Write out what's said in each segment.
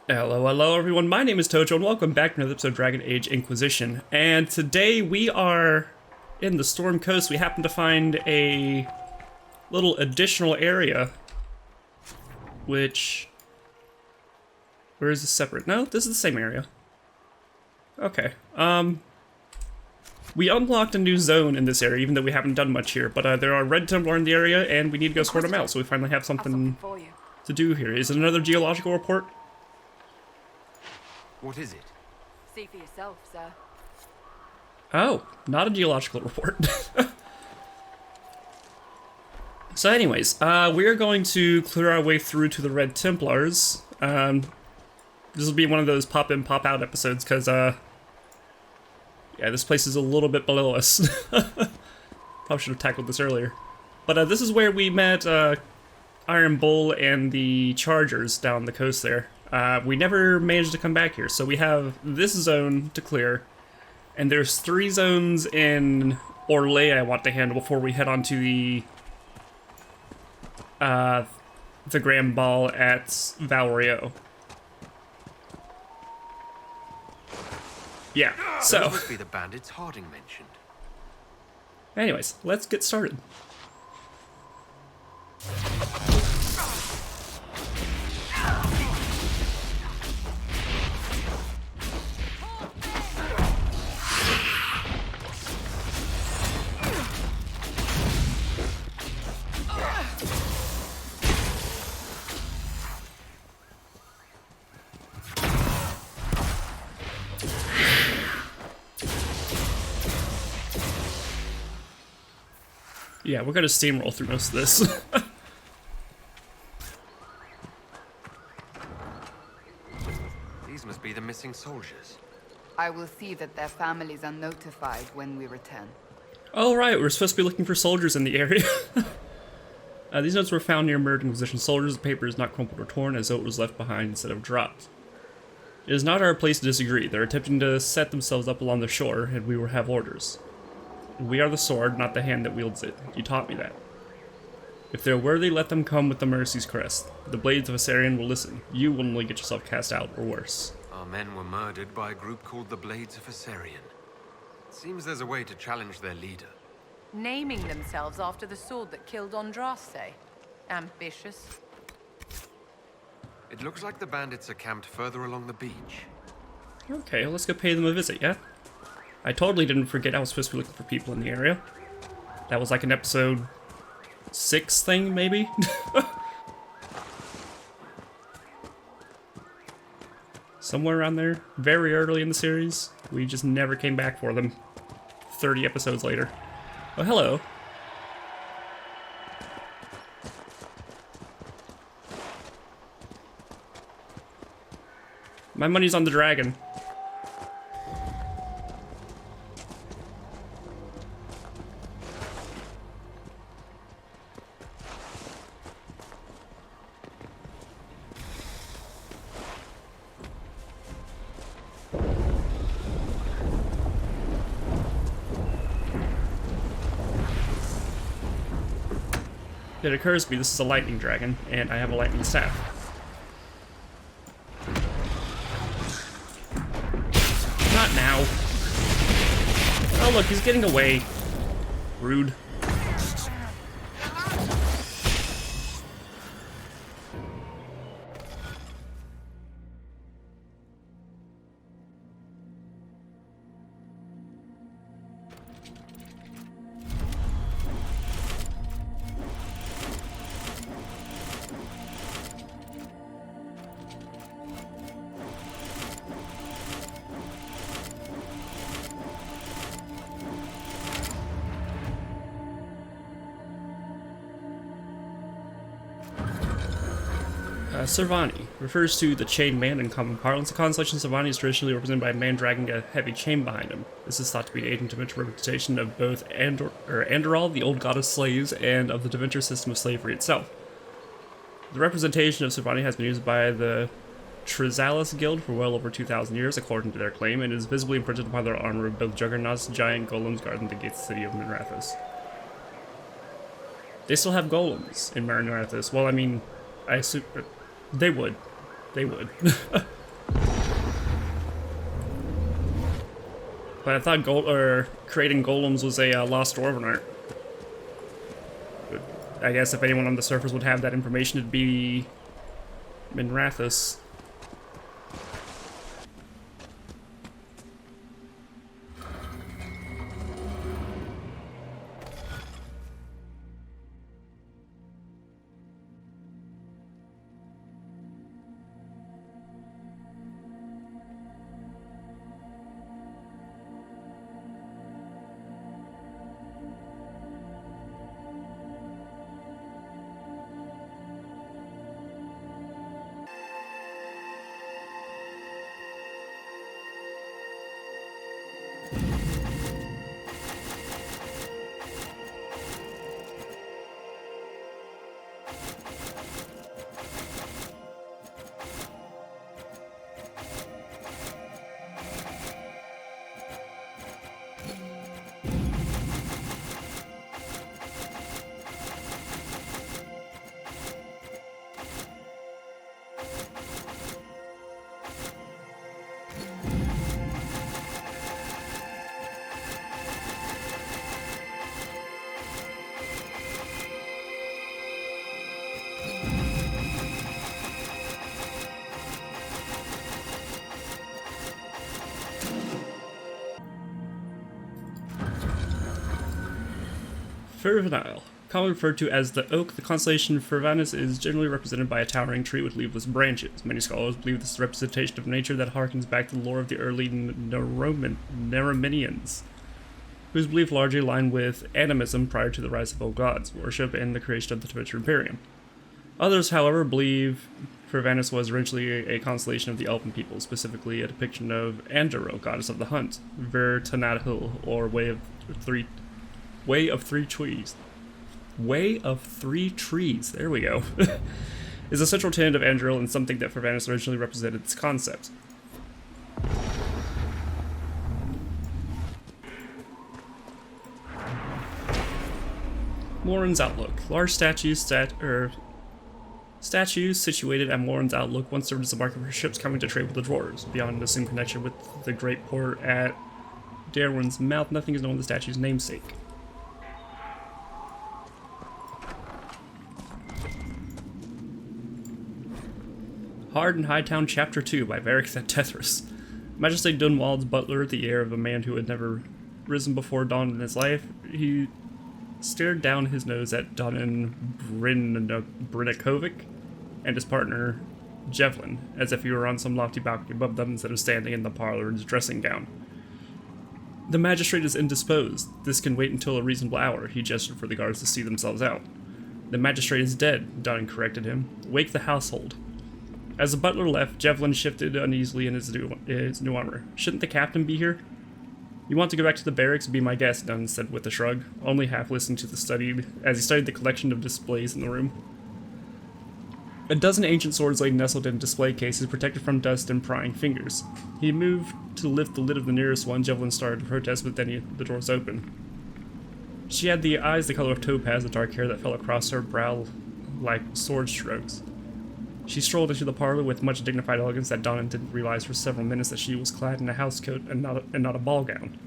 Hello everyone, my name is Tojo and welcome back to another episode of Dragon Age Inquisition. And today we are in the Storm Coast. We happen to find a little additional area, which... Where is this separate? No, this is the same area. Okay, we unlocked a new zone in this area, even though we haven't done much here, but there are Red Templar in the area and we need to go sort them out, so we finally have something to do here. Is it another geological report? What is it? See for yourself, sir. Oh, not a geological report. So anyways, we are going to clear our way through to the Red Templars. This will be one of those pop-in, pop-out episodes, because, yeah, this place is a little bit below us. Probably should have tackled this earlier. But this is where we met Iron Bull and the Chargers down the coast there. We never managed to come back here, so we have this zone to clear, and there's 3 zones in Orlais I want to handle before we head on to the Grand Ball at Valrio. Yeah, so... Those must be the bandits Harding mentioned. Anyways, let's get started. Yeah, we're gonna steamroll through most of this. These must be the missing soldiers. I will see that their families are notified when we return. Oh right, we're supposed to be looking for soldiers in the area. These notes were found near murdered Inquisition soldiers. The paper is not crumpled or torn, as though it was left behind instead of dropped. It is not our place to disagree. They're attempting to set themselves up along the shore, and we will have orders. We are the sword, not the hand that wields it. You taught me that. If they're worthy, let them come with the Mercy's crest. The blades of Asarian will listen. You will only get yourself cast out, or worse. Our men were murdered by a group called the Blades of Asarian. Seems there's a way to challenge their leader. Naming themselves after the sword that killed Andraste. Ambitious. It looks like the bandits are camped further along the beach. Okay, well, let's go pay them a visit, yeah? I totally didn't forget I was supposed to be looking for people in the area. That was like an episode 6 thing, maybe? Somewhere around there, very early in the series. We just never came back for them 30 episodes later. Oh, hello. My money's on the dragon. It occurs to me this is a lightning dragon, and I have a lightning staff. Not now. Oh look, he's getting away. Rude. Servani refers to the chained man in common parlance. The constellation Servani is traditionally represented by a man dragging a heavy chain behind him. This is thought to be an ancient Dementor representation of both Andorral, the old god of slaves, and of the Dementor system of slavery itself. The representation of Servani has been used by the Trizalis Guild for well over 2,000 years, according to their claim, and is visibly imprinted upon their armor of both juggernauts, giant golems guarding the gates of the city of Minrathous. They still have golems in Minrathous. Well, I mean, I assume they would. They would. But I thought creating golems was a lost dwarven art. But I guess if anyone on the surface would have that information, it'd be Minrathus. Fervenile. Commonly referred to as the oak, the constellation Fervanus is generally represented by a towering tree with leafless branches. Many scholars believe this is a representation of nature that harkens back to the lore of the early Nerominians, whose belief largely aligned with animism prior to the rise of old gods worship and the creation of the Twitter Imperium. Others, however, believe Fervanus was originally a constellation of the Elven people, specifically a depiction of Andero, goddess of the hunt, Vertanadhil, or Way of Three Trees. Way of Three Trees, there we go, is a central tenet of Andril and something that Fervanus originally represented its concept. Morin's Outlook. Large statues situated at Morin's Outlook once served as a market for ships coming to trade with the dwarves. Beyond an assumed connection with the great port at Darwin's Mouth, nothing is known of the statue's namesake. Hard and Hightown Chapter 2 by Varric Tethris. Majesty Dunwald's butler, the heir of a man who had never risen before dawn in his life, he stared down his nose at Donan Brinakovic and his partner, Jevlin, as if he were on some lofty balcony above them instead of standing in the parlor in his dressing gown. The magistrate is indisposed. This can wait until a reasonable hour, he gestured for the guards to see themselves out. The magistrate is dead, Donan corrected him. Wake the household. As the butler left, Jevlin shifted uneasily in his new armor. Shouldn't the captain be here? You want to go back to the barracks and be my guest, Dunn said with a shrug, only half listening to as he studied the collection of displays in the room. A dozen ancient swords lay nestled in display cases, protected from dust and prying fingers. He moved to lift the lid of the nearest one. Jevlin started to protest, but then the door was open. She had the eyes the color of topaz, the dark hair that fell across her brow like sword strokes. She strolled into the parlor with much dignified elegance that Donnan didn't realize for several minutes that she was clad in a housecoat and not a ball gown.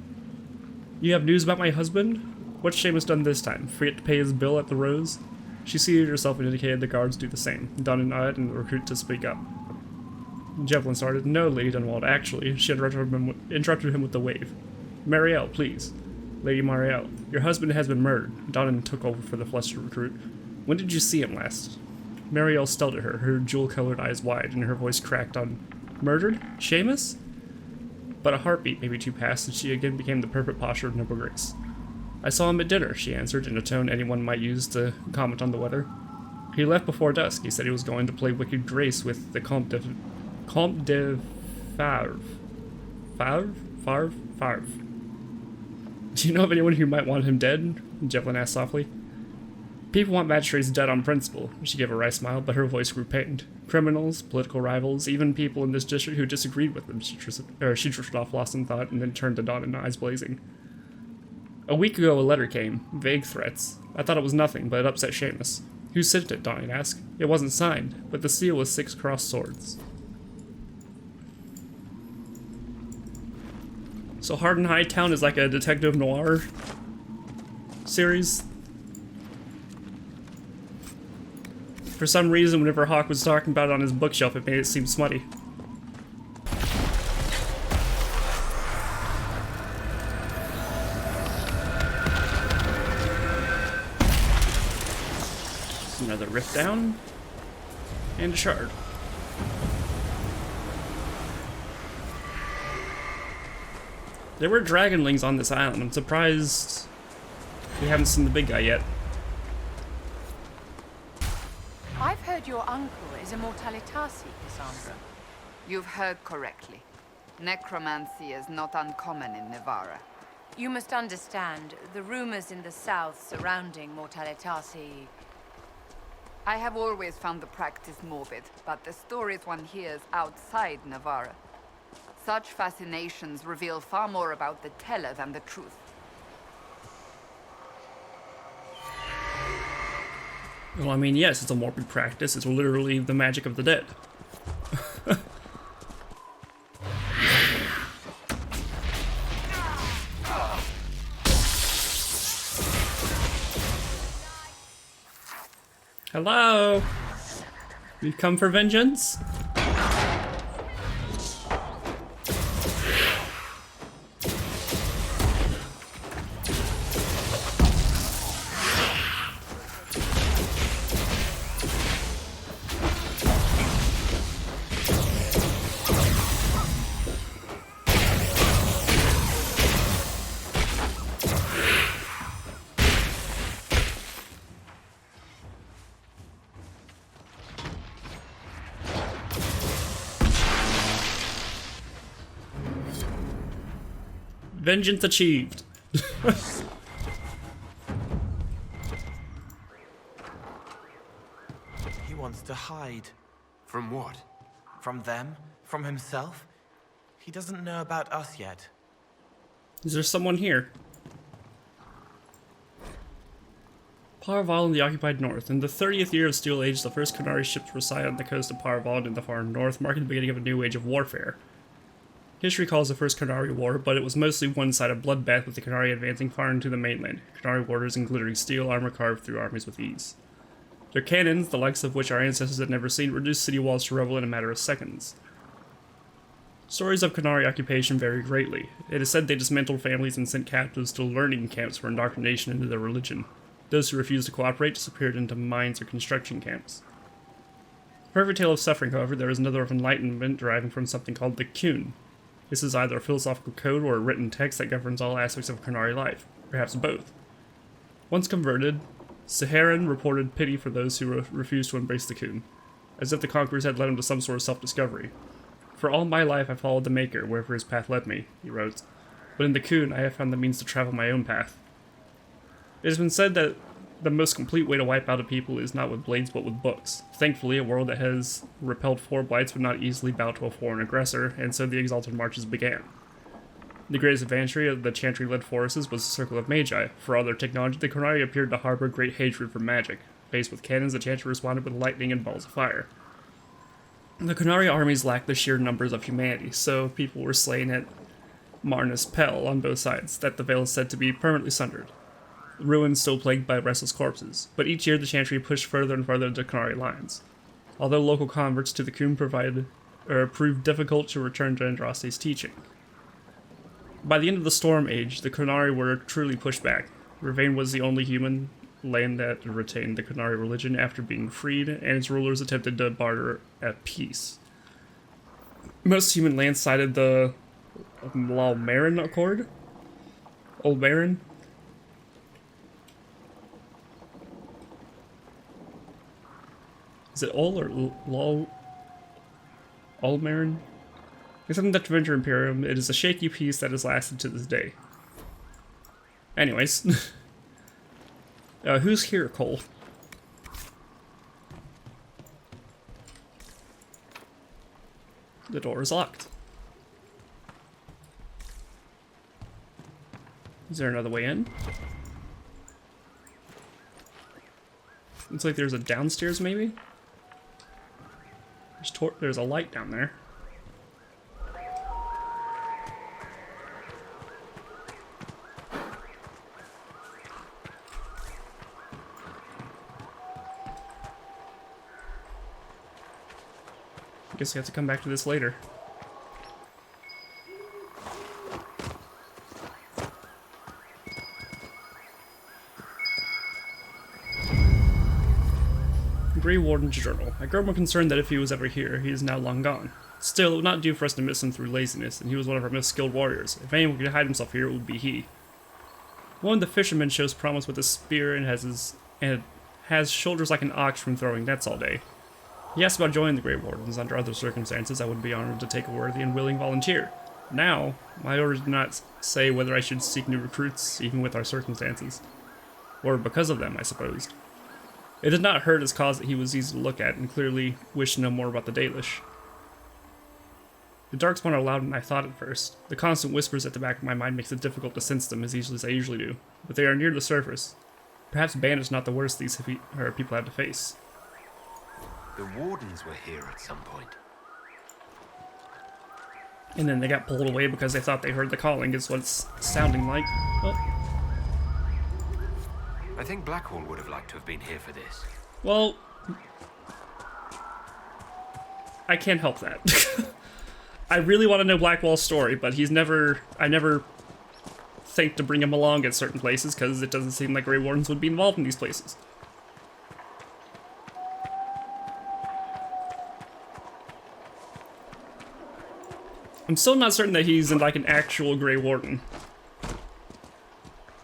You have news about my husband? What's Seamus done this time? Forget to pay his bill at the Rose? She seated herself and indicated the guards do the same. Donnan nodded and the recruit to speak up. Jevlin started. No, Lady Dunwald, actually. She interrupted him with a wave. Marielle, please. Lady Marielle, your husband has been murdered. Donnan took over for the flustered recruit. When did you see him last? Marielle stared at her jewel-colored eyes wide, and her voice cracked on, Murdered? Seamus? But a heartbeat, maybe two passed, and she again became the perfect posture of noble grace. I saw him at dinner, she answered, in a tone anyone might use to comment on the weather. He left before dusk. He said he was going to play Wicked Grace with the Comte de Favre. Favre? Do you know of anyone who might want him dead? Jevlin asked softly. People want magistrates dead on principle. She gave a wry smile, but her voice grew pained. Criminals, political rivals, even people in this district who disagreed with them. She drifted off, lost in thought, and then turned to Donnan, eyes blazing. A week ago, a letter came. Vague threats. I thought it was nothing, but it upset Seamus. Who sent it? Donnan asked. It wasn't signed, but the seal was 6 crossed swords. So Harden Hightown is like a detective noir series. For some reason, whenever Hawk was talking about it on his bookshelf, it made it seem smutty. Another rift down, and a shard. There were dragonlings on this island. I'm surprised we haven't seen the big guy yet. I've heard your uncle is a Mortalitasi, Cassandra. You've heard correctly. Necromancy is not uncommon in Nevarra. You must understand, the rumors in the south surrounding Mortalitasi. I have always found the practice morbid, but the stories one hears outside Nevarra. Such fascinations reveal far more about the teller than the truth. Well, I mean, yes, it's a morbid practice. It's literally the magic of the dead. Hello? We've come for vengeance? Vengeance achieved. He wants to hide. From what? From them? From himself? He doesn't know about us yet. Is there someone here? Parval in the occupied north. In the 30th year of Steel Age, the first Qunari ships were sighted on the coast of Parval in the far north, marking the beginning of a new age of warfare. History calls the first Qunari War, but it was mostly one-sided bloodbath, with the Qunari advancing far into the mainland. Qunari warriors in glittering steel armor carved through armies with ease. Their cannons, the likes of which our ancestors had never seen, reduced city walls to rubble in a matter of seconds. Stories of Qunari occupation vary greatly. It is said they dismantled families and sent captives to learning camps for indoctrination into their religion. Those who refused to cooperate disappeared into mines or construction camps. For every tale of suffering, however, there is another of enlightenment deriving from something called the Qun. This is either a philosophical code or a written text that governs all aspects of Qunari life, perhaps both. Once converted, Saharan reported pity for those who refused to embrace the Qun, as if the conquerors had led him to some sort of self-discovery. For all my life I followed the Maker, wherever his path led me, he wrote, but in the Qun I have found the means to travel my own path. It has been said that the most complete way to wipe out a people is not with blades but with books. Thankfully, a world that has repelled 4 blights would not easily bow to a foreign aggressor, and so the exalted marches began. The greatest advantage of the Chantry-led forces was the Circle of Magi. For all their technology, the Qunari appeared to harbor great hatred for magic. Faced with cannons, the Chantry responded with lightning and balls of fire. The Qunari armies lacked the sheer numbers of humanity, so people were slain at Marnus Pel on both sides, that the Veil is said to be permanently sundered. Ruins still plagued by restless corpses, but each year the Chantry pushed further and further into Qunari lines. Although local converts to the Qun proved difficult to return to Andraste's teaching. By the end of the Storm Age, the Qunari were truly pushed back. Ravane was the only human land that retained the Qunari religion after being freed, and its rulers attempted to barter at peace. Most human lands cited the Lalmarin Accord? Old Baron? Is it Ol or Lol? Olmarin? Except in Dutch Venture Imperium, it is a shaky peace that has lasted to this day. Anyways. Who's here, Cole? The door is locked. Is there another way in? Looks like there's a downstairs, maybe? There's a light down there. Guess we have to come back to this later. Grey Warden's journal. I grew more concerned that if he was ever here, he is now long gone. Still, it would not do for us to miss him through laziness, and he was one of our most skilled warriors. If anyone could hide himself here, it would be he. One of the fishermen shows promise with a spear and has shoulders like an ox from throwing nets all day. He asked about joining the Grey Wardens. Under other circumstances, I would be honored to take a worthy and willing volunteer. Now, my orders do not say whether I should seek new recruits, even with our circumstances. Or because of them, I suppose. It did not hurt his cause that he was easy to look at, and clearly wished to know more about the Dalish. The darkspawn are louder than I thought at first. The constant whispers at the back of my mind makes it difficult to sense them as easily as I usually do, but they are near the surface. Perhaps bandits not the worst these people have to face. The Wardens were here at some point. And then they got pulled away because they thought they heard the calling, is what it's sounding like. Oh. I think Blackwall would have liked to have been here for this. Well, I can't help that. I really want to know Blackwall's story, but I never think to bring him along at certain places because it doesn't seem like Grey Wardens would be involved in these places. I'm still not certain that he's like an actual Grey Warden.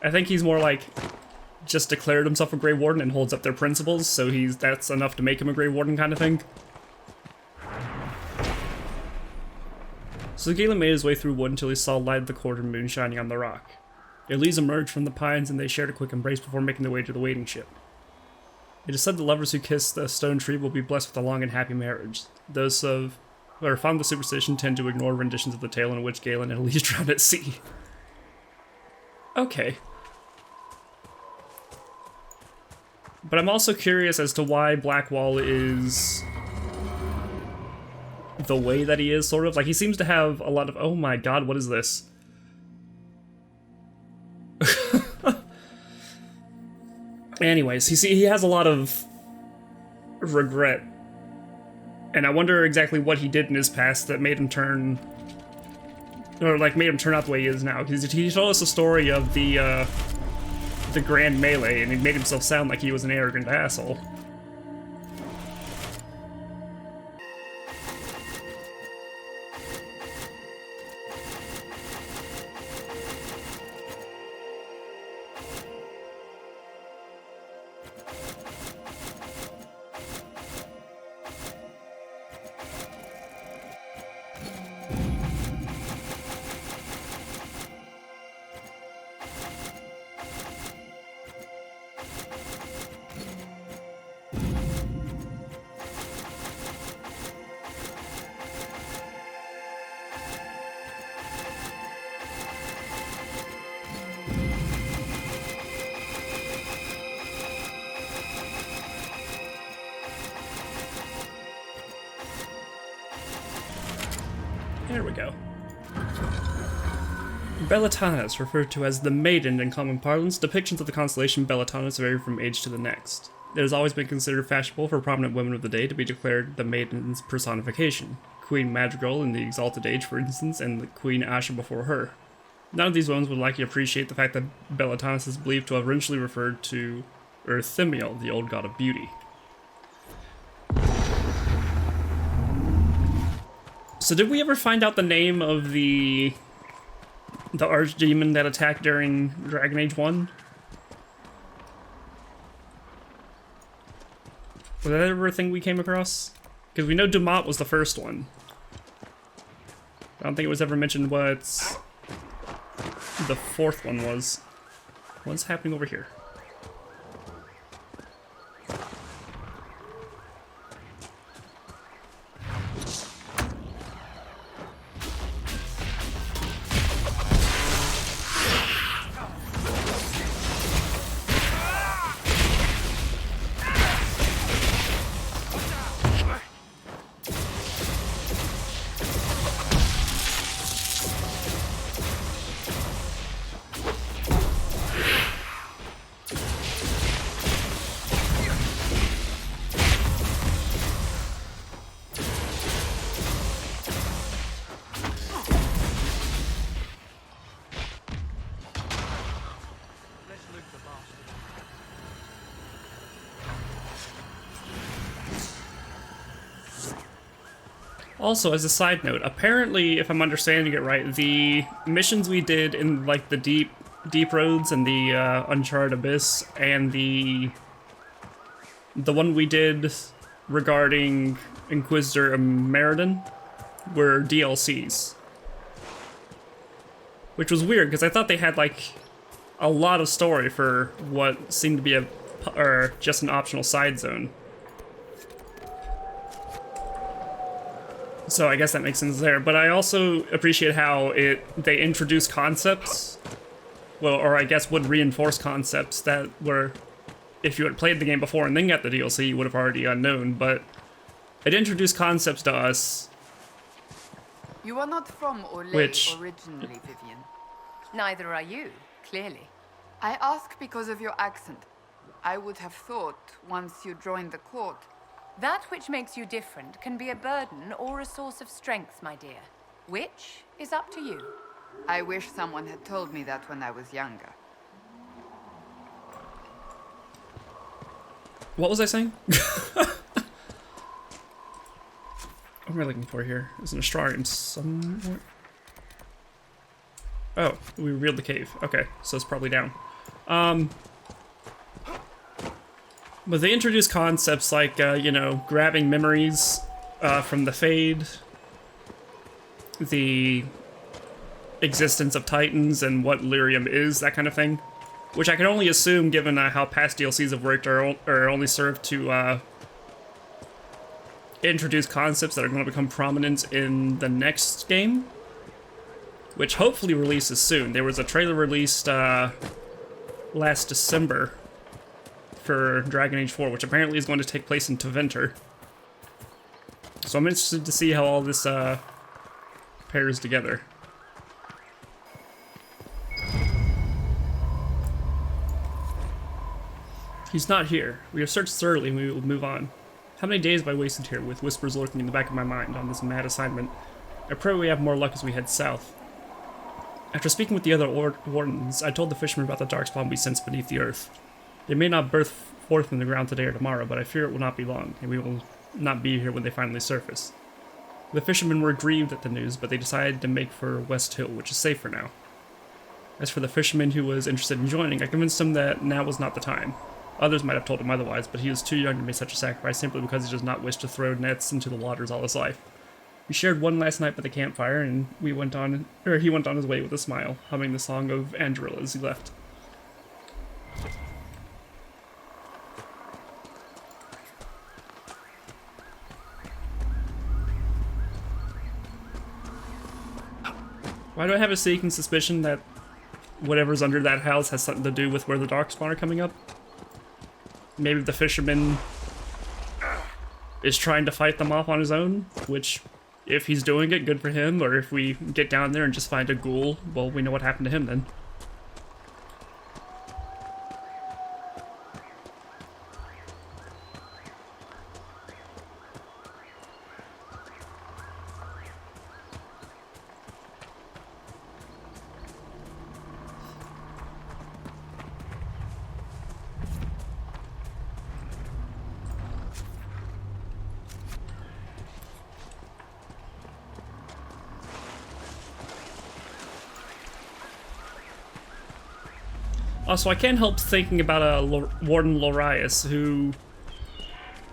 I think he's more like just declared himself a Grey Warden and holds up their principles, so that's enough to make him a Grey Warden kind of thing. So Galen made his way through wood until he saw the light of the quarter moon shining on the rock. Elise emerged from the pines and they shared a quick embrace before making their way to the waiting ship. It is said the lovers who kiss the stone tree will be blessed with a long and happy marriage. Those who are fond of the superstition tend to ignore renditions of the tale in which Galen and Elise drowned at sea. Okay. But I'm also curious as to why Blackwall is the way that he is, sort of. Like, he seems to have a lot of... Oh my god, what is this? Anyways, he has a lot of regret. And I wonder exactly what he did in his past that made him turn... Or, like, made him turn out the way he is now. Because he told us the story of the Grand Melee, and he made himself sound like he was an arrogant asshole. There we go. Bellatana's, referred to as the Maiden in common parlance, depictions of the constellation Bellatana's vary from age to the next. It has always been considered fashionable for prominent women of the day to be declared the Maiden's personification. Queen Madrigal in the Exalted Age, for instance, and the Queen Asha before her. None of these women would likely appreciate the fact that Bellatana's is believed to have originally referred to Erthimiel, the old god of beauty. So did we ever find out the name of the archdemon that attacked during Dragon Age 1? Was that ever a thing we came across? Because we know Dumont was the first one. I don't think it was ever mentioned what the fourth one was. What's happening over here? Also, as a side note, apparently, if I'm understanding it right, the missions we did in like the deep roads and the Uncharted Abyss, and the one we did regarding Inquisitor Meriden were DLCs, which was weird because I thought they had like a lot of story for what seemed to be just an optional side zone. So I guess that makes sense there. But I also appreciate how they introduce concepts, well, or I guess would reinforce concepts that were, if you had played the game before and then got the DLC, you would have already known. But it introduced concepts to us. You are not from Olay originally, Vivian. Neither are you, clearly. I ask because of your accent. I would have thought, once you joined the court... That which makes you different can be a burden or a source of strength, my dear. Which is up to you. I wish someone had told me that when I was younger. What was I saying? What am I looking for here? There's an Astrarium somewhere. Oh, we revealed the cave. Okay, so it's probably down. But they introduce concepts like, you know, grabbing memories from the Fade, the existence of Titans and what lyrium is, that kind of thing. Which I can only assume, given how past DLCs have worked, are only served to introduce concepts that are going to become prominent in the next game, which hopefully releases soon. There was a trailer released last December for Dragon Age 4, which apparently is going to take place in Tevinter. So I'm interested to see how all this pairs together. He's not here. We have searched thoroughly and we will move on. How many days have I wasted here, with whispers lurking in the back of my mind on this mad assignment? I pray we have more luck as we head south. After speaking with the other wardens, I told the fishermen about the darkspawn we sense beneath the earth. They may not burst forth from the ground today or tomorrow, but I fear it will not be long, and we will not be here when they finally surface. The fishermen were grieved at the news, but they decided to make for West Hill, which is safe for now. As for the fisherman who was interested in joining, I convinced him that now was not the time. Others might have told him otherwise, but he was too young to make such a sacrifice simply because he does not wish to throw nets into the waters all his life. We shared one last night by the campfire, and he went on his way with a smile, humming the song of Andril as he left. Why do I have a sneaking suspicion that whatever's under that house has something to do with where the darkspawn are coming up? Maybe the fisherman is trying to fight them off on his own, which, if he's doing it, good for him, or if we get down there and just find a ghoul, well, we know what happened to him then. Also, I can't help thinking about Warden Lorias, who,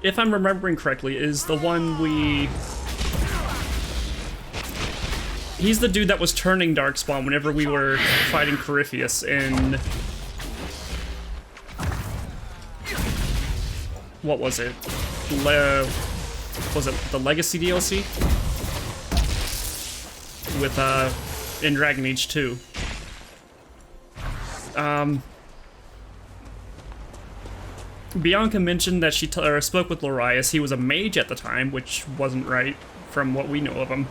if I'm remembering correctly, is the one he's the dude that was turning Darkspawn whenever we were fighting Corypheus in... What was it? Was it the Legacy DLC? With, in Dragon Age 2. Bianca mentioned that she spoke with Lorias. He was a mage at the time, which wasn't right from what we know of him.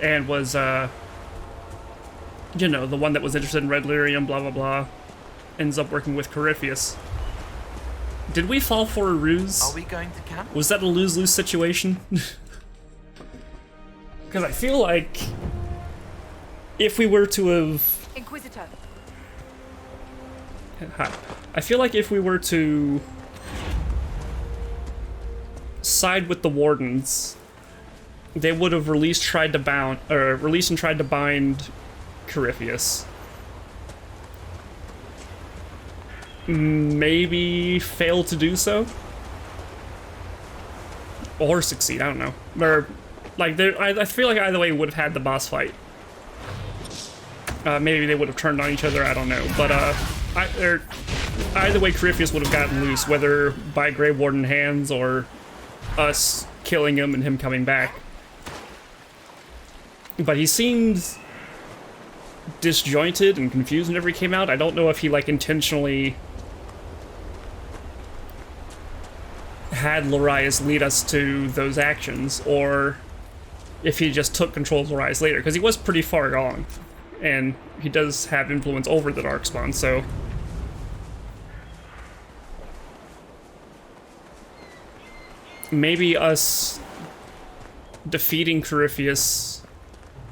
And was, you know, the one that was interested in Red Lyrium, blah blah blah. Ends up working with Corypheus. Did we fall for a ruse? Are we going to camp? Was that a lose-lose situation? Because I feel like if we were to have... Inquisitor. Hi. I feel like if we were to side with the Wardens they would have released and tried to bind Corypheus. Maybe fail to do so? Or succeed, I don't know. Or, like, I feel like either way would have had the boss fight. Maybe they would have turned on each other, I don't know. But, either way, Corypheus would have gotten loose, whether by Grey Warden hands or us killing him and him coming back. But he seemed disjointed and confused whenever he came out. I don't know if he, like, intentionally had Lorias lead us to those actions, or if he just took control of Lorias later, because he was pretty far gone, and he does have influence over the Darkspawn, so... maybe us defeating Corypheus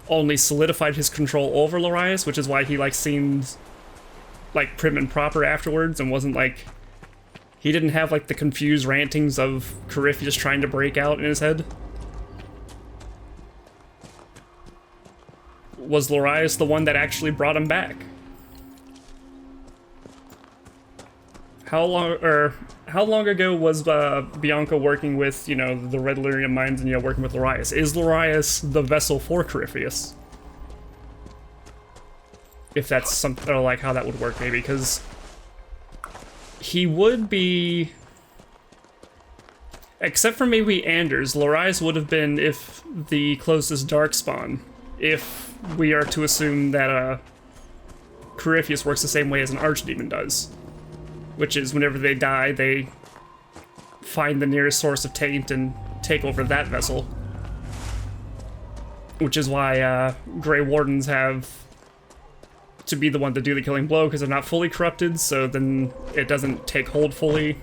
only solidified his control over Lorias, which is why he, like, seemed, like, prim and proper afterwards, and wasn't, like... he didn't have, like, the confused rantings of Corypheus trying to break out in his head. Was Lorias the one that actually brought him back? How long ago was Bianca working with, you know, the Red Lyrium mines and, you know, working with Lorias? Is Lorias the vessel for Corypheus? If that's something, or like how that would work, maybe, because he would be, except for maybe Anders, Lorias would have been if the closest Darkspawn, if we are to assume that Corypheus works the same way as an Archdemon does, which is whenever they die, they find the nearest source of taint and take over that vessel, which is why Grey Wardens have to be the one to do the killing blow, because they're not fully corrupted, so then it doesn't take hold fully.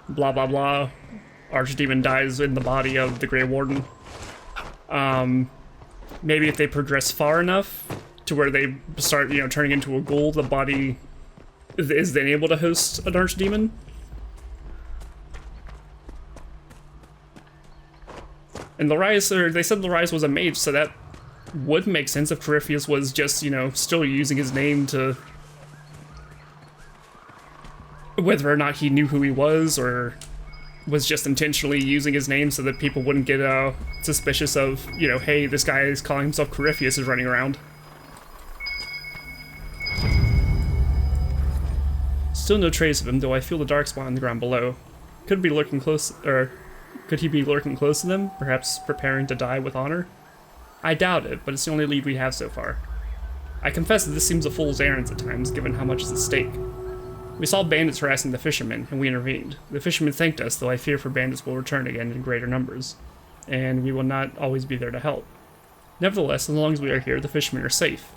Blah, blah, blah. Archdemon dies in the body of the Grey Warden. Maybe if they progress far enough to where they start, you know, turning into a ghoul, the body is then able to host an Archdemon. And Lorias, or they said Lorias was a mage, so that would make sense if Corypheus was just, you know, still using his name to... whether or not he knew who he was, or was just intentionally using his name so that people wouldn't get suspicious of, you know, hey, this guy is calling himself Corypheus is running around. Still no trace of him, though I feel the Darkspawn on the ground below. Could be lurking close, or could he be lurking close to them, perhaps preparing to die with honor? I doubt it, but it's the only lead we have so far. I confess that this seems a fool's errand at times, given how much is at stake. We saw bandits harassing the fishermen, and we intervened. The fishermen thanked us, though I fear for bandits will return again in greater numbers, and we will not always be there to help. Nevertheless, as long as we are here, the fishermen are safe.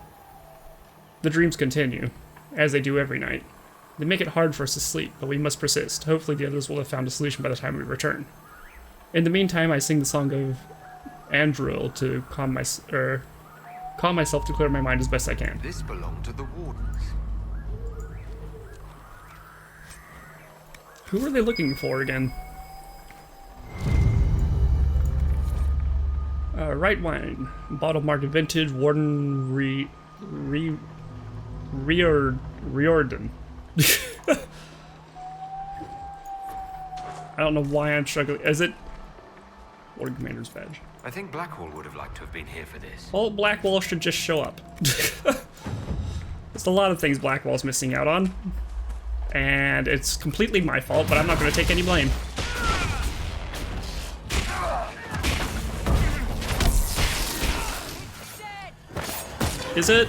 The dreams continue, as they do every night. They make it hard for us to sleep, but we must persist. Hopefully the others will have found a solution by the time we return. In the meantime, I sing the song of Andril to calm myself to clear my mind as best I can. This belonged to the Wardens. Who are they looking for again? Right wine. Bottle marked vintage, Warden Riordan. I don't know why I'm struggling. Is it Warden Commander's badge? I think Blackwall would have liked to have been here for this. Well, Blackwall should just show up. There's a lot of things Blackwall's missing out on. And it's completely my fault, but I'm not going to take any blame. Is it?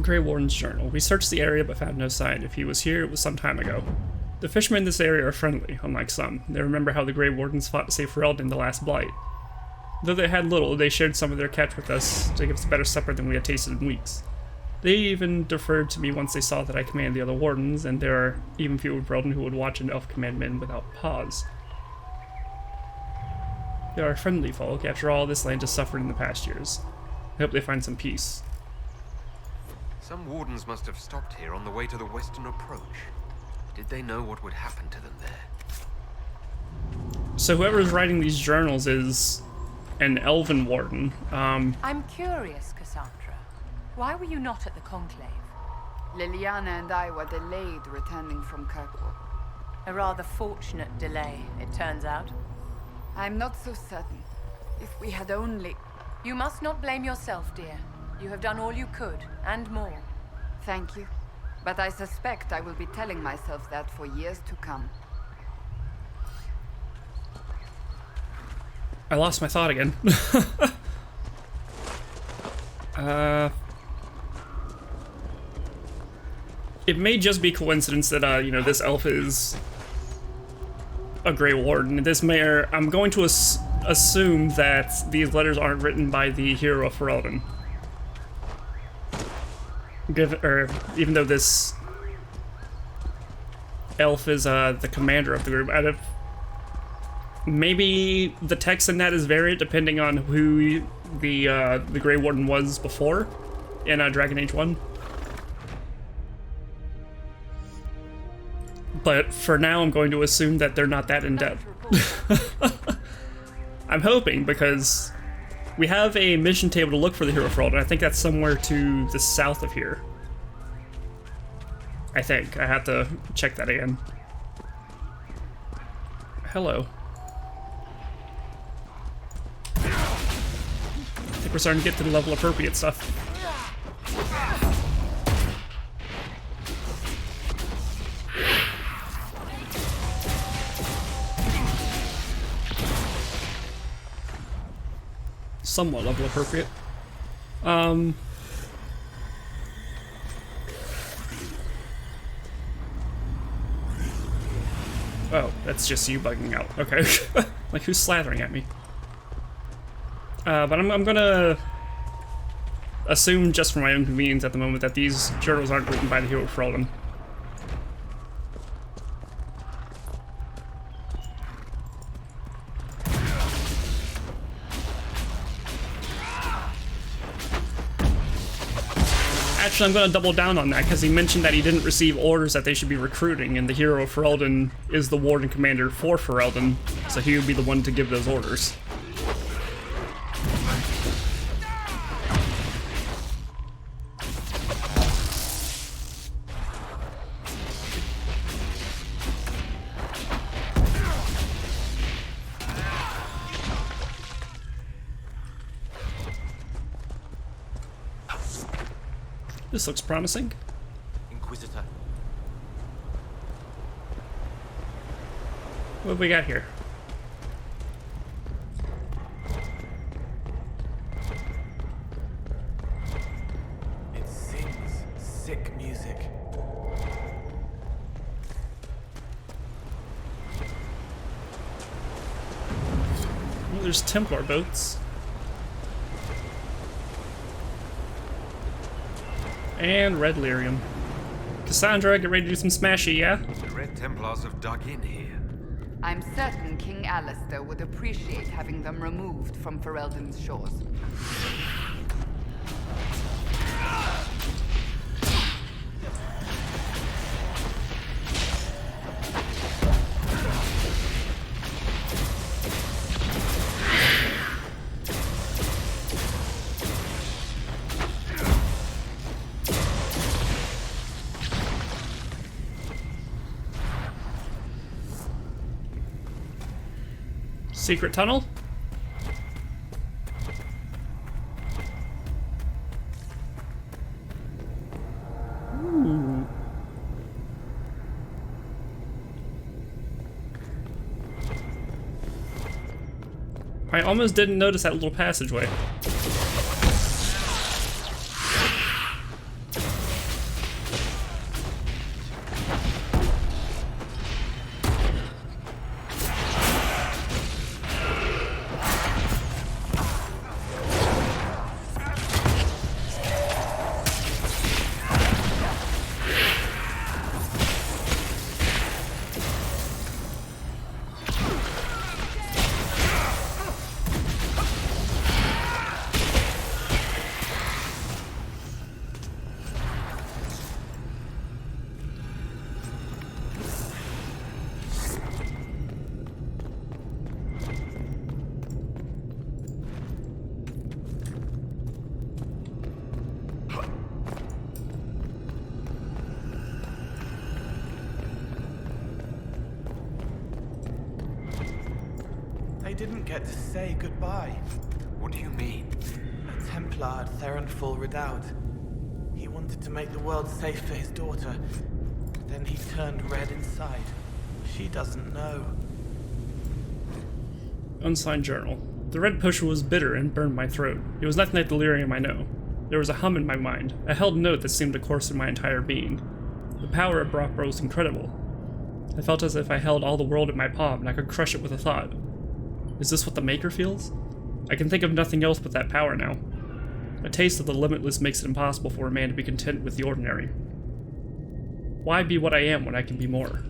Grey Warden's journal. We searched the area but found no sign. If he was here, it was some time ago. The fishermen in this area are friendly, unlike some. They remember how the Grey Wardens fought to save Ferelden in the last blight. Though they had little, they shared some of their catch with us to give us a better supper than we had tasted in weeks. They even deferred to me once they saw that I commanded the other Wardens, and there are even few in Ferelden who would watch an elf command men without pause. They are friendly folk. After all, this land has suffered in the past years. I hope they find some peace. Some wardens must have stopped here on the way to the western approach. Did they know what would happen to them there? So whoever's writing these journals is an elven warden. I'm curious, Cassandra. Why were you not at the conclave? Liliana and I were delayed returning from Kirkwall. A rather fortunate delay, it turns out. I'm not so certain. If we had only... You must not blame yourself, dear. You have done all you could, and more. Thank you. But I suspect I will be telling myself that for years to come. I lost my thought again. It may just be coincidence that, you know, this elf is a Grey Warden. This may, I'm going to assume that these letters aren't written by the hero of Ferelden. Even though this elf is the commander of the group, maybe the text in that is varied depending on who the Grey Warden was before in Dragon Age 1. But for now, I'm going to assume that they're not that in-depth. I'm hoping, because we have a mission table to look for the hero of Ferelden, and I think that's somewhere to the south of here. I think. I have to check that again. Hello. I think we're starting to get to the level appropriate stuff. Somewhat level appropriate. Oh, that's just you bugging out. Okay. Like, who's slathering at me? But I'm gonna assume, just for my own convenience at the moment, that these journals aren't written by the hero of Ferelden. Actually, I'm going to double down on that, because he mentioned that he didn't receive orders that they should be recruiting, and the hero of Ferelden is the warden commander for Ferelden, so he would be the one to give those orders. This looks promising. Inquisitor. What have we got here? It sings sick music. Well, there's Templar boats. And red lyrium. Cassandra, get ready to do some smashy, yeah? The Red Templars have dug in here. I'm certain King Alistair would appreciate having them removed from Ferelden's shores. Secret tunnel? Ooh. I almost didn't notice that little passageway. they didn't get to say goodbye. What do you mean? A Templar at Theronfall Redoubt. He wanted to make the world safe for his daughter. Then he turned red inside. She doesn't know. Unsigned journal. The red potion was bitter and burned my throat. It was nothing like delirium I know. There was a hum in my mind, a held note that seemed to course through my entire being. The power it brought was incredible. I felt as if I held all the world in my palm and I could crush it with a thought. Is this what the Maker feels? I can think of nothing else but that power now. A taste of the limitless makes it impossible for a man to be content with the ordinary. Why be what I am when I can be more?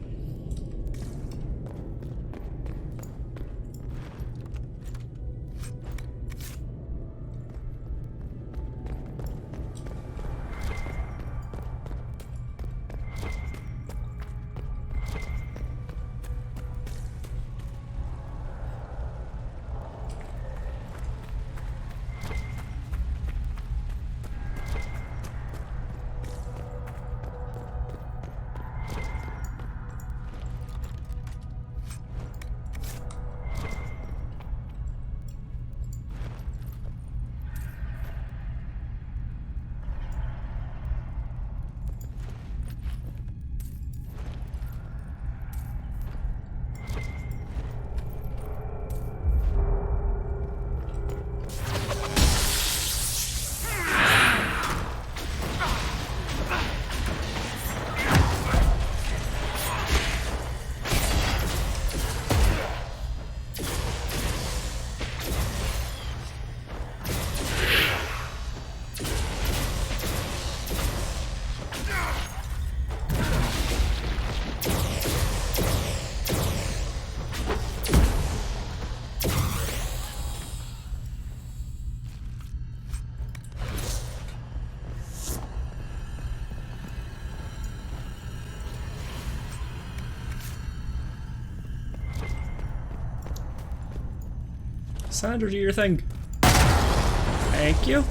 Sandra, do your thing. Thank you.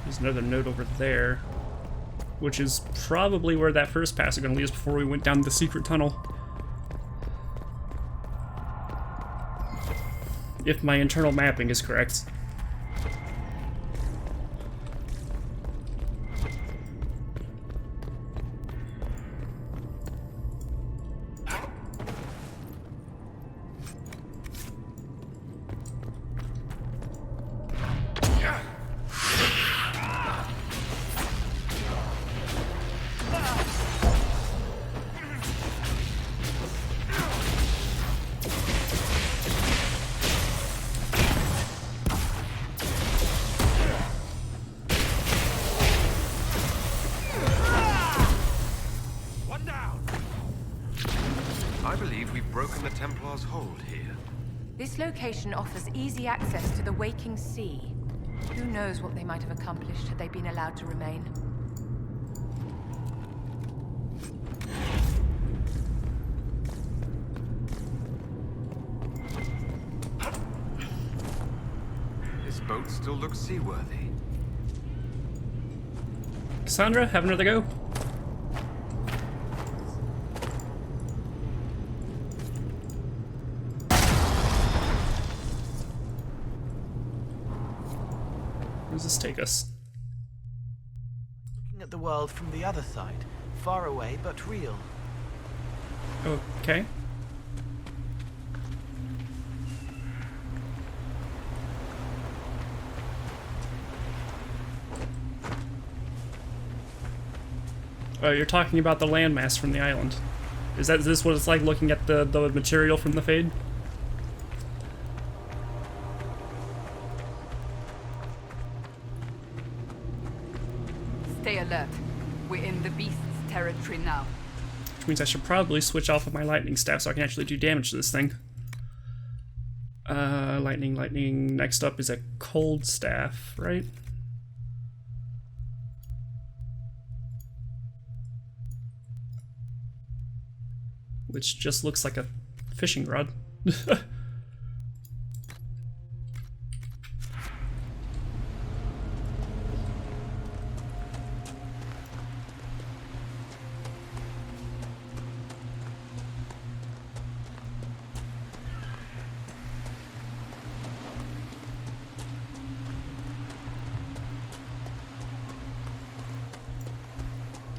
There's another note over there, which is probably where that first pass is going to lead us before we went down the secret tunnel. If my internal mapping is correct. I believe we've broken the Templar's hold here. This location offers easy access to the waking sea. Who knows what they might have accomplished had they been allowed to remain. This boat still looks seaworthy. Cassandra, have another go. Where does this take us? Looking at the world from the other side. Far away, but real. Okay. Oh, you're talking about the landmass from the island. Is this what it's like looking at the material from the Fade? Stay alert. We're in the beast's territory now. Which means I should probably switch off of my lightning staff so I can actually do damage to this thing. Lightning. Next up is a cold staff, right? Which just looks like a fishing rod.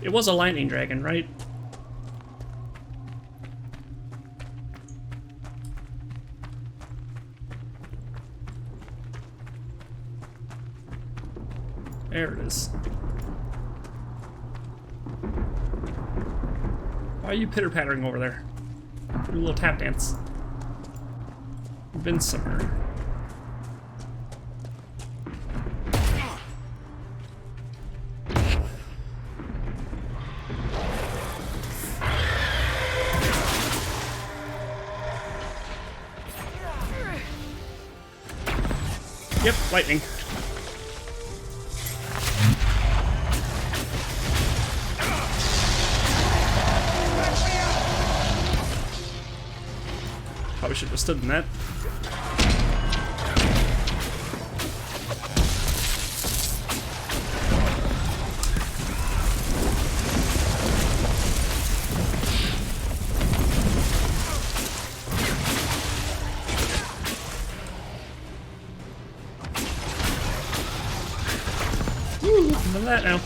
It was a lightning dragon, right? There it is. Why are you pitter-pattering over there? Do a little tap dance. You've been somewhere. Yep, lightning. Probably should have stood in that. Woo, none of that now.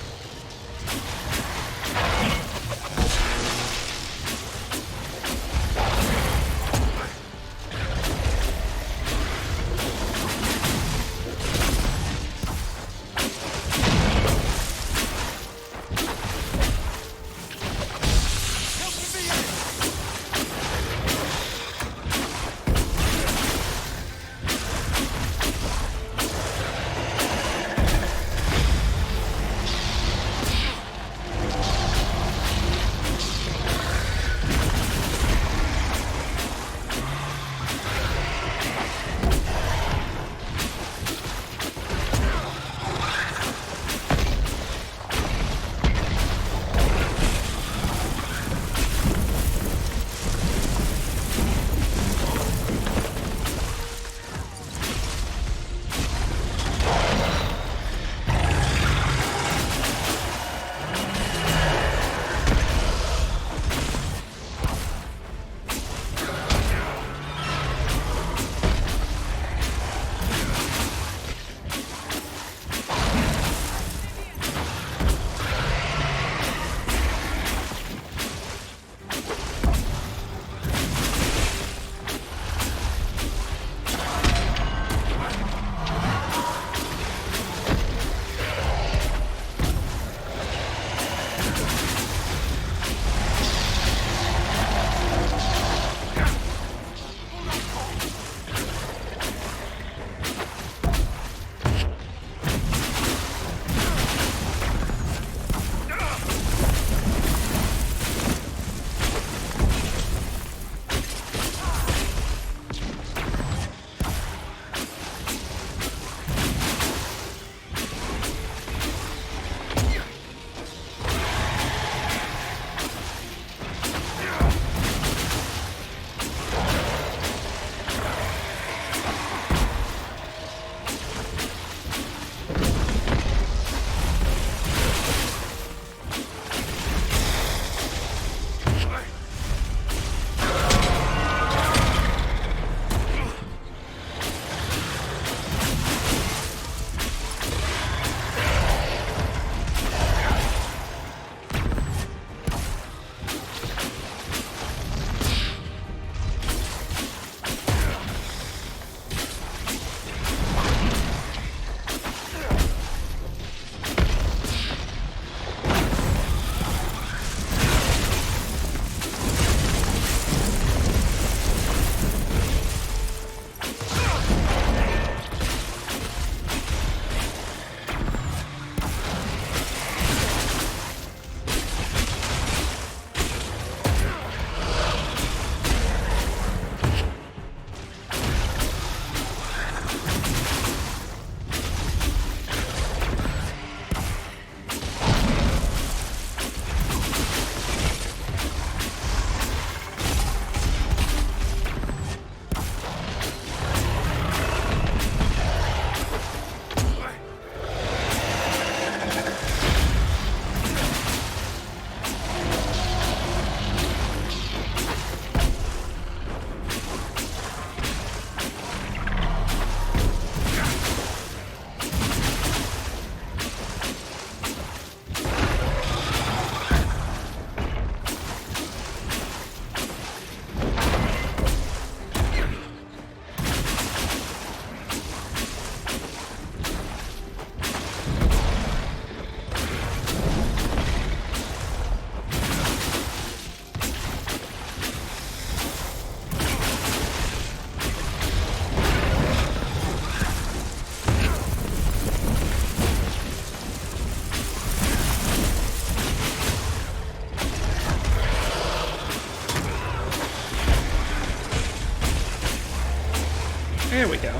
There we go.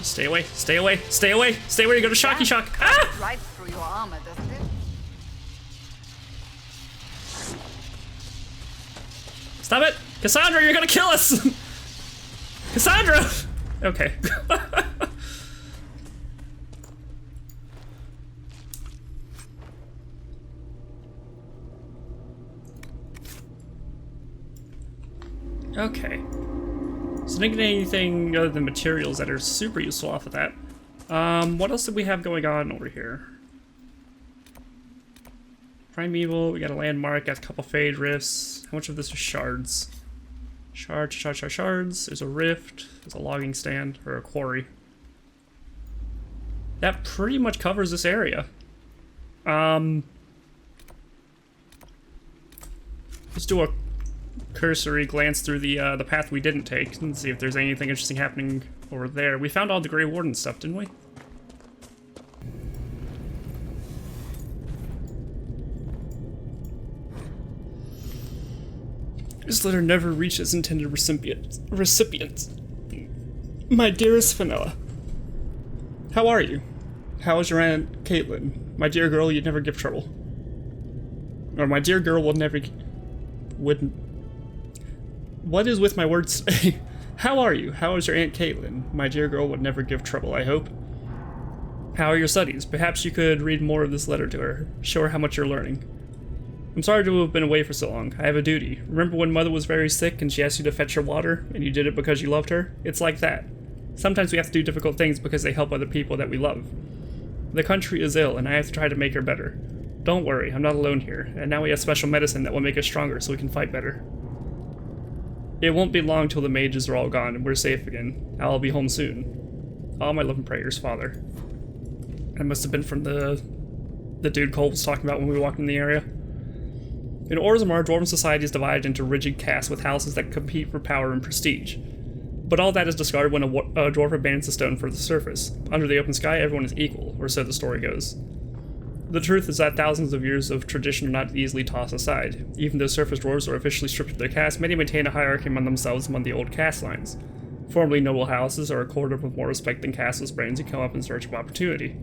Stay away, stay away, stay away, stay away, you go to Shocky Shock. Ah! Right through your armor, doesn't it? Stop it! Cassandra, you're gonna kill us! Cassandra! Okay. Okay. So didn't get anything other than materials that are super useful off of that. What else did we have going on over here? Primeval, we got a landmark, got a couple fade rifts. How much of this are shards? Shards. There's a rift, there's a logging stand, or a quarry. That pretty much covers this area. Let's do a cursory glance through the path we didn't take and see if there's anything interesting happening over there. We found all the Grey Warden stuff, didn't we? This letter never reached its intended recipient. My dearest Fenella, how are you? How is your Aunt Caitlin? My dear girl, you'd never give trouble. Or my dear girl wouldn't. What is with my words today? How are you? How is your Aunt Caitlin? My dear girl would never give trouble, I hope. How are your studies? Perhaps you could read more of this letter to her. Show her how much you're learning. I'm sorry to have been away for so long. I have a duty. Remember when Mother was very sick and she asked you to fetch her water, and you did it because you loved her? It's like that. Sometimes we have to do difficult things because they help other people that we love. The country is ill, and I have to try to make her better. Don't worry, I'm not alone here, and now we have special medicine that will make us stronger so we can fight better. It won't be long till the mages are all gone and we're safe again. I'll be home soon. All my love and prayers, Father. That must have been from the dude Cole was talking about when we walked in the area. In Orzammar, Dwarven society is divided into rigid castes with houses that compete for power and prestige. But all that is discarded when a dwarf abandons the stone for the surface. Under the open sky, everyone is equal, or so the story goes. The truth is that thousands of years of tradition are not easily tossed aside. Even though surface dwarves are officially stripped of their caste, many maintain a hierarchy among themselves among the old caste lines. Formerly noble houses are accorded with more respect than casteless brains who come up in search of opportunity.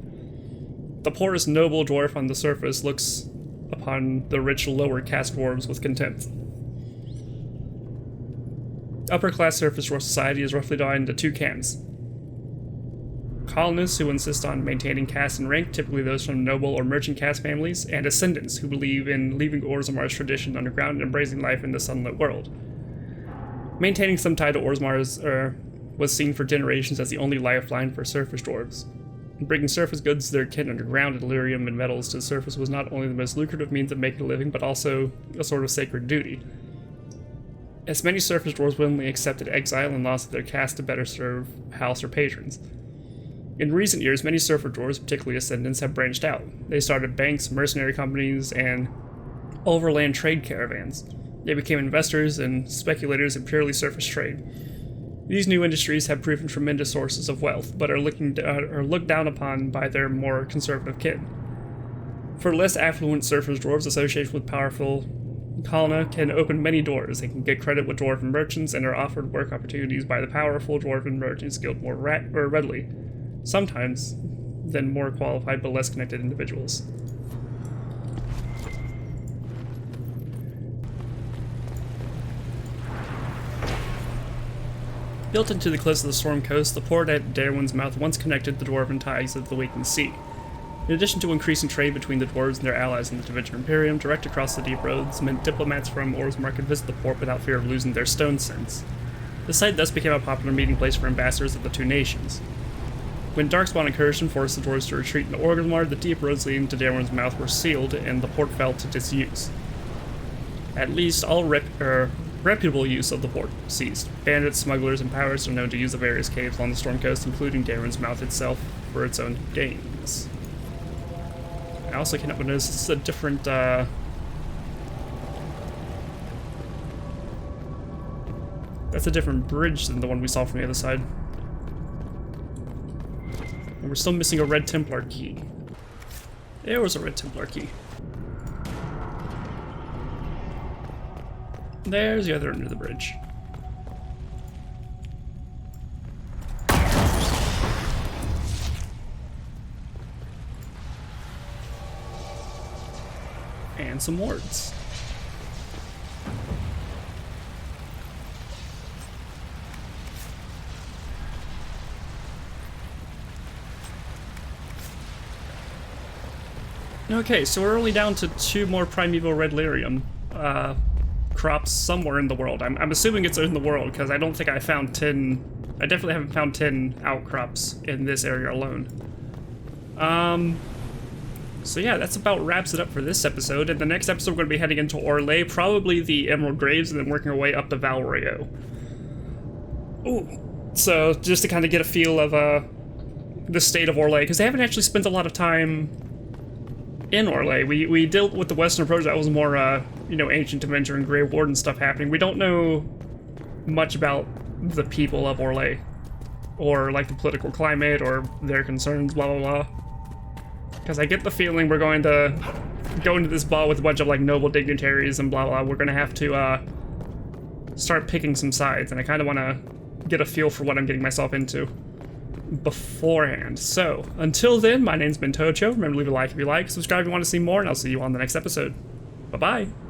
The poorest noble dwarf on the surface looks upon the rich lower caste dwarves with contempt. Upper-class surface dwarf society is roughly divided into two camps. Colonists who insist on maintaining caste and rank, typically those from noble or merchant caste families, and ascendants who believe in leaving Orzammar's tradition underground and embracing life in the sunlit world. Maintaining some tie to Orzammar was seen for generations as the only lifeline for surface dwarves. Bringing surface goods to their kin underground, Delirium and metals to the surface was not only the most lucrative means of making a living, but also a sort of sacred duty. As many surface dwarves willingly accepted exile and loss of their caste to better serve house or patrons. In recent years, many surface dwarves, particularly ascendants, have branched out. They started banks, mercenary companies, and overland trade caravans. They became investors and speculators in purely surface trade. These new industries have proven tremendous sources of wealth, but are looked down upon by their more conservative kin. For less affluent surface dwarves, associated with powerful colony can open many doors. They can get credit with dwarven merchants and are offered work opportunities by the powerful dwarven merchants guild more readily, sometimes than more qualified but less connected individuals. Built into the cliffs of the Storm Coast, the port at Darwin's Mouth once connected the dwarven ties of the Waking Sea. In addition to increasing trade between the dwarves and their allies in the Tevinter Imperium, direct across the deep roads meant diplomats from Orzammar could visit the port without fear of losing their stone sense. The site thus became a popular meeting place for ambassadors of the two nations. When Darkspawn incursion forced the dwarves to retreat into Orzammar, the deep roads leading to Darwin's Mouth were sealed and the port fell to disuse. At least all reputable use of the port ceased. Bandits, smugglers, and pirates are known to use the various caves along the Storm Coast, including Darwin's Mouth itself, for its own gains. I also cannot notice this is a different, that's a different bridge than the one we saw from the other side. And we're still missing a Red Templar key. There was a Red Templar key. There's the other end of the bridge. and some wards. Okay, so we're only down to 2 more primeval red lyrium crops somewhere in the world. I'm assuming it's in the world, because I don't think I found 10... I definitely haven't found 10 outcrops in this area alone. So yeah, that's about wraps it up for this episode. In the next episode, we're going to be heading into Orlais, probably the Emerald Graves, and then working our way up to Valrio. Ooh. So, just to kind of get a feel of the state of Orlais, because they haven't actually spent a lot of time in Orlais. We dealt with the Western Approach. That was more, you know, Ancient Avenger and Grey Warden stuff happening. We don't know much about the people of Orlais, or like the political climate, or their concerns, blah blah blah. Because I get the feeling we're going to go into this ball with a bunch of like noble dignitaries and blah blah. We're going to have to start picking some sides, and I kind of want to get a feel for what I'm getting myself into beforehand. So, until then, my name's been Tocho. Remember to leave a like if you like, subscribe if you want to see more, and I'll see you on the next episode. Bye-bye!